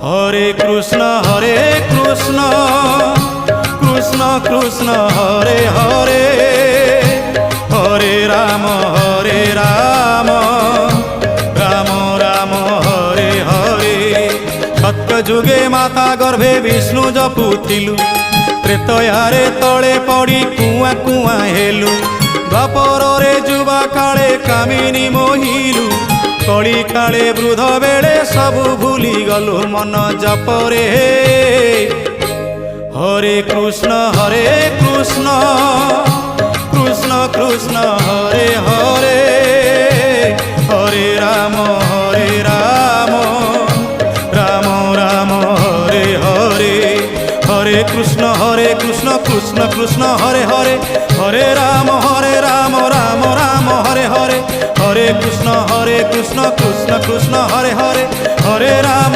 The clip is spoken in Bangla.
হরে কৃষ্ণ কৃষ্ণ কৃষ্ণ হরে হরে, হরে রাম রাম রাম হরে হরে। সত্য যুগে মাতা গর্ভে বিষ্ণু জপুଥିଲୁ, ତ୍ରେତୟାରେ ତଳେ ପଡ଼ି କୁଆଁ କୁଆଁ ହେଲୁ। ଦ୍ୱାପରରେ ଯୁବା କାଳେ କାମିନୀ ମୋହିଲୁ, କଳି କାଳେ ବୃଦ୍ଧ ବେଳେ ସବୁ ଭୁଲି ଗଲୁ ମନ ଜପରେ। হরে কৃষ্ণ কৃষ্ণ কৃষ্ণ হরে হরে, হরে রাম রাম রাম হরে হরে। হরে কৃষ্ণ কৃষ্ণ কৃষ্ণ হরে হরে, হরে রাম রাম রাম হরে হরে। হরে কৃষ্ণ কৃষ্ণ কৃষ্ণ হরে হরে, হরে রাম